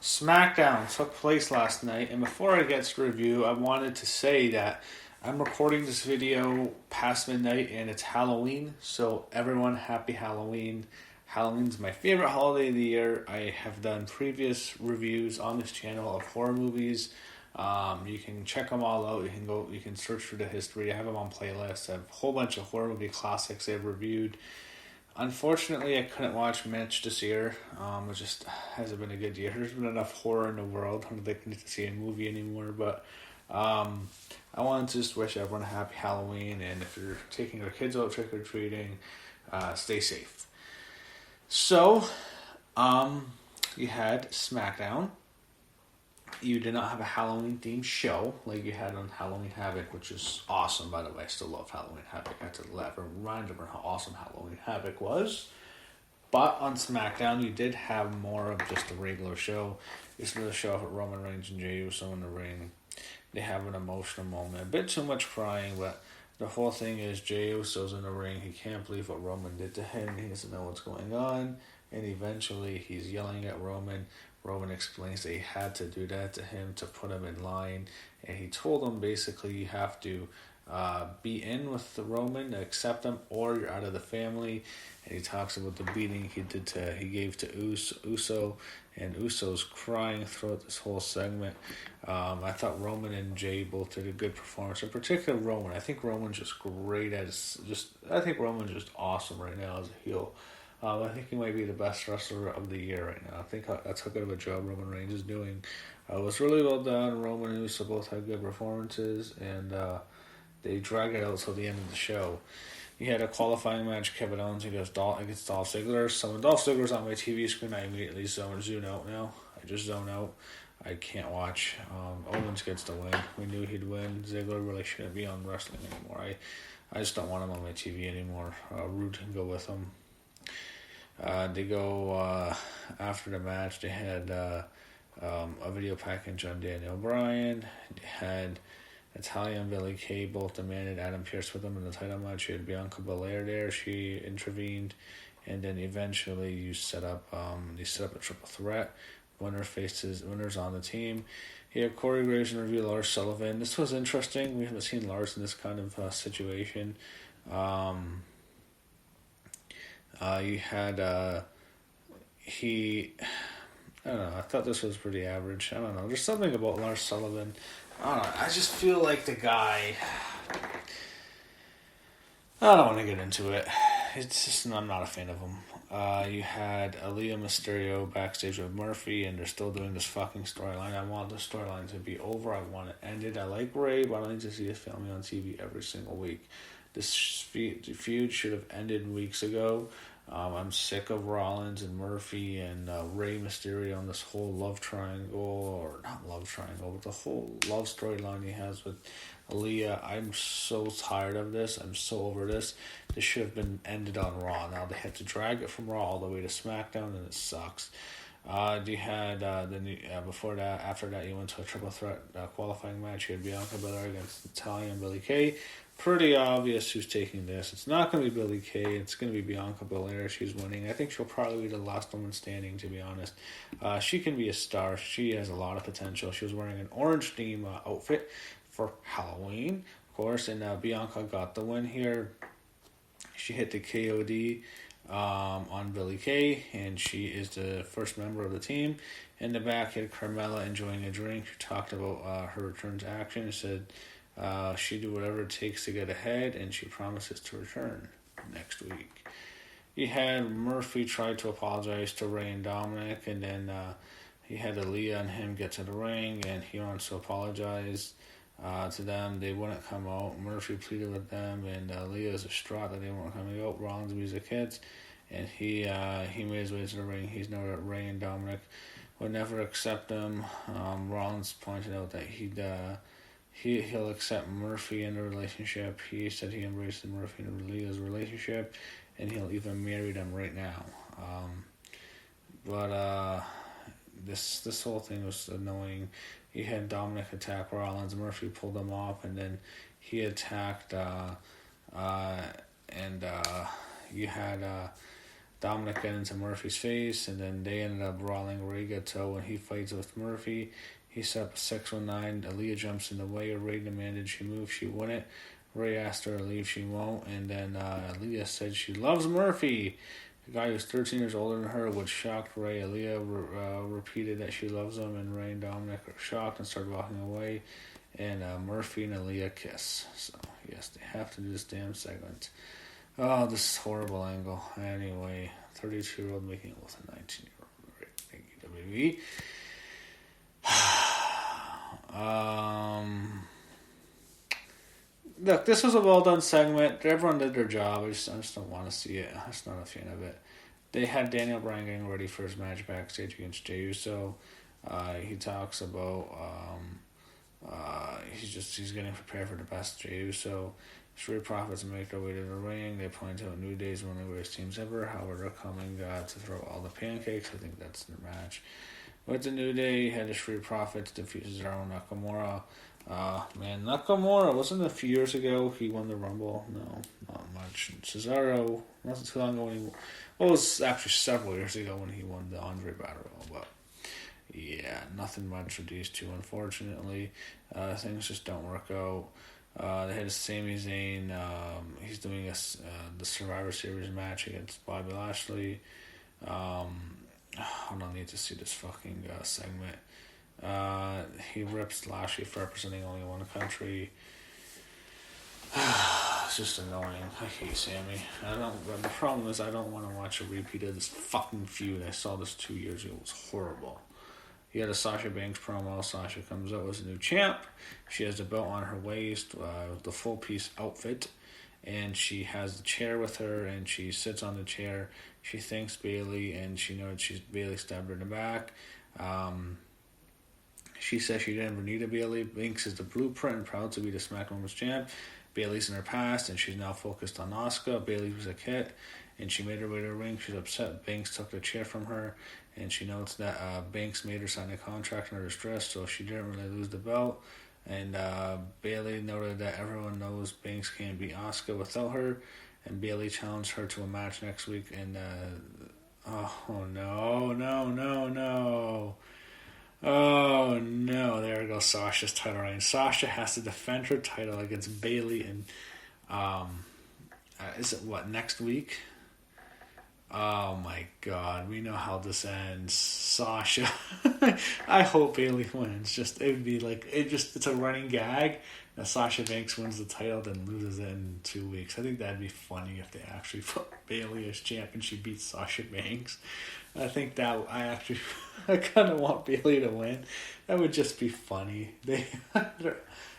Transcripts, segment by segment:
SmackDown took place last night, and before I get to review, I wanted to say that I'm recording this video past midnight and it's Halloween, so everyone, happy Halloween. Halloween's my favorite holiday of the year. I have done previous reviews on this channel of horror movies. You can check them all out. You can search for the history. I have them on playlists. I have a whole bunch of horror movie classics I've reviewed. Unfortunately, I couldn't watch Mitch this year. It just hasn't been a good year. There's been enough horror in the world. I don't think I need to see a movie anymore. But I wanted to just wish everyone a happy Halloween. And if you're taking your kids out trick-or-treating, stay safe. So, you had SmackDown. You did not have a Halloween-themed show like you had on Halloween Havoc, which is awesome, by the way. I still love Halloween Havoc. I had to remind everyone how awesome Halloween Havoc was. But on SmackDown, you did have more of just a regular show. This was a show with Roman Reigns and Jey Uso in the ring. They have an emotional moment. A bit too much crying, but the whole thing is Jey Uso's in the ring. He can't believe what Roman did to him. He doesn't know what's going on. And eventually, he's yelling at Roman. Roman explains that he had to do that to him to put him in line. And he told him basically you have to be in with the Roman, accept him, or you're out of the family. And he talks about the beating he gave to Uso. And Uso's crying throughout this whole segment. I thought Roman and Jey both did a good performance. In particular, Roman. I think Roman's just great I think Roman's just awesome right now as a heel. I think he might be the best wrestler of the year right now. I think that's how good of a job Roman Reigns is doing. It was really well done. Roman and Uso both had good performances, and they dragged it out till the end of the show. You had a qualifying match, Kevin Owens against Dolph Ziggler. So when Dolph Ziggler's on my TV screen, I immediately zone out now. I just zone out. I can't watch. Owens gets the win. We knew he'd win. Ziggler really shouldn't be on wrestling anymore. I just don't want him on my TV anymore. Roode can go with him. They go after the match. They had a video package on Daniel Bryan. They had Natalya and Billie Kay both demanded Adam Pearce with them in the title match. You had Bianca Belair there. She intervened, and then eventually you set up a triple threat. Winners on the team. You had Corey Graves interview Lars Sullivan. This was interesting. We haven't seen Lars in this kind of situation. You had, I don't know, I thought this was pretty average. I don't know, there's something about Lars Sullivan. I don't know, I just feel like the guy, I don't want to get into it. It's just, I'm not a fan of him. You had Aaliyah Mysterio backstage with Murphy, and they're still doing this fucking storyline. I want the storyline to be over. I want it ended. I like Ray, but I don't need to see his family on TV every single week. This feud should have ended weeks ago. I'm sick of Rollins and Murphy and Rey Mysterio on this whole love triangle, or not love triangle, but the whole love storyline he has with Aaliyah. I'm so tired of this. I'm so over this. This should have been ended on Raw. Now they had to drag it from Raw all the way to SmackDown, and it sucks. You had before that, after that, you went to a triple threat qualifying match. You had Bianca Belair against Natalya and Billie Kay. Pretty obvious who's taking this. It's not going to be Billie Kay. It's going to be Bianca Belair. She's winning. I think she'll probably be the last woman standing, to be honest. She can be a star. She has a lot of potential. She was wearing an orange theme outfit for Halloween, of course, and Bianca got the win here. She hit the KOD on Billie Kay, and she is the first member of the team. In the back, had Carmella enjoying a drink. She talked about her return to action. She said she'd do whatever it takes to get ahead, and she promises to return next week. You had Murphy try to apologize to Ray and Dominic, and then he had Aaliyah and him get to the ring, and he wants to apologize to them. They wouldn't come out. Murphy pleaded with them, and Aaliyah is distraught that they weren't coming out. Rollins music hits, and he made his way to the ring. He's known that Ray and Dominic would never accept him. Rollins pointed out that he'll accept Murphy in the relationship. He said he embraced Murphy and Aaliyah's relationship, and he'll even marry them right now. But this whole thing was annoying. He had Dominic attack Rollins. Murphy pulled him off, and then he attacked. You had Dominic got into Murphy's face, and then they ended up brawling. Ray gets out when he fights with Murphy. He set up a 619. Aaliyah jumps in the way. Ray demanded she move. She wouldn't. Ray asked her to leave. She won't. And then Aaliyah said she loves Murphy. The guy who's 13 years older than her, which shocked Ray. Aaliyah repeated that she loves him, and Ray and Dominic are shocked and start walking away. And Murphy and Aaliyah kiss. So, yes, they have to do this damn segment. Oh, this is a horrible angle. Anyway, 32-year-old making it with a 19-year-old. Right, thank you, WWE. Look, this was a well-done segment. Everyone did their job. I just don't want to see it. I'm just not a fan of it. They had Daniel Bryan getting ready for his match backstage against Jey Uso. He talks about he's getting prepared for the best Jey Uso. Street Profits make their way to the ring. They point out New Day's one of the greatest teams ever. However, they're coming to throw all the pancakes. I think that's the match. With the New Day, had the Street Profits defeat Cesaro Nakamura. Nakamura, wasn't it a few years ago he won the Rumble? No, not much. Cesaro, wasn't too long ago when it was actually several years ago when he won the Andre Battle Royal, but yeah, nothing much with these two, unfortunately. Things just don't work out. They had Sami Zayn. He's doing the Survivor Series match against Bobby Lashley. I don't need to see this fucking segment. He rips Lashley for representing only one country. It's just annoying. I hate Sammy. The problem is I don't want to watch a repeat of this fucking feud. I saw this 2 years ago. It was horrible. He had a Sasha Banks promo. Sasha comes out as a new champ. She has the belt on her waist, the full piece outfit, and she has the chair with her, and she sits on the chair. She thanks Bayley, and she knows Bayley stabbed her in the back. She says she never needed Bayley. Banks is the blueprint and proud to be the SmackDown Women's Champ. Bayley's in her past, and she's now focused on Asuka. Bayley was a kid, and she made her way to the ring. She's upset Banks took the chair from her, and she notes that Banks made her sign a contract under stress, so she didn't really lose the belt. And Bayley noted that everyone knows Banks can't beat Asuka without her, and Bayley challenged her to a match next week. And Oh no, there goes Sasha's title reign. Sasha has to defend her title against Bayley, and is it next week? Oh my god, we know how this ends. Sasha, I hope Bayley wins. It's a running gag that Sasha Banks wins the title, then loses it in 2 weeks. I think that'd be funny if they actually put Bayley as champ and she beats Sasha Banks. I think that I kind of want Bayley to win. That would just be funny.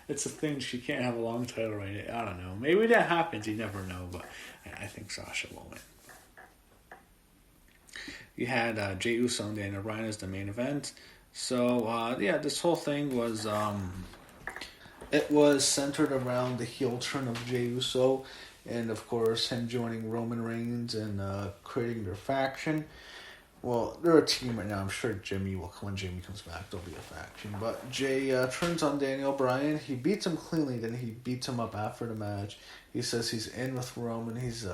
It's a thing. She can't have a long title reign. I don't know. Maybe that happens. You never know. But I think Sasha will win. You had Jey Uso and Daniel Bryan as the main event. So this whole thing was it was centered around the heel turn of Jey Uso, and of course him joining Roman Reigns and creating their faction. Well, they're a team right now. I'm sure when Jimmy comes back, there'll be a faction. But Jay turns on Daniel Bryan. He beats him cleanly, then he beats him up after the match. He says he's in with Roman. He's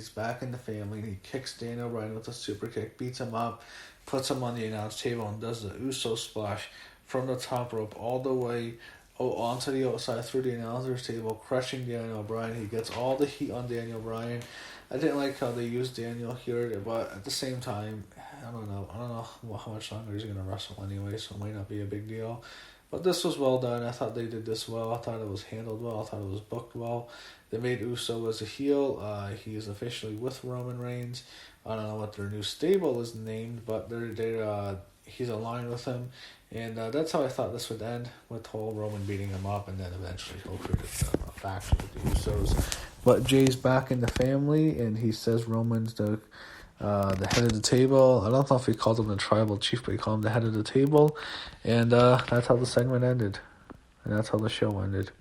back in the family. And he kicks Daniel Bryan with a super kick, beats him up, puts him on the announce table, and does the Uso splash from the top rope all the way onto the outside through the announcer's table, crushing Daniel Bryan. He gets all the heat on Daniel Bryan. I didn't like how they used Daniel here, but at the same time, I don't know how much longer he's going to wrestle anyway, so it might not be a big deal. But this was well done. I thought they did this well. I thought it was handled well. I thought it was booked well. They made Uso as a heel. He is officially with Roman Reigns. I don't know what their new stable is named, but he's aligned with him. And that's how I thought this would end, with whole Roman beating him up, and then eventually he'll create a faction with the Usos. But Jay's back in the family, and he says Roman's the head of the table. I don't know if he called him the tribal chief, but he called him the head of the table. And that's how the segment ended. And that's how the show ended.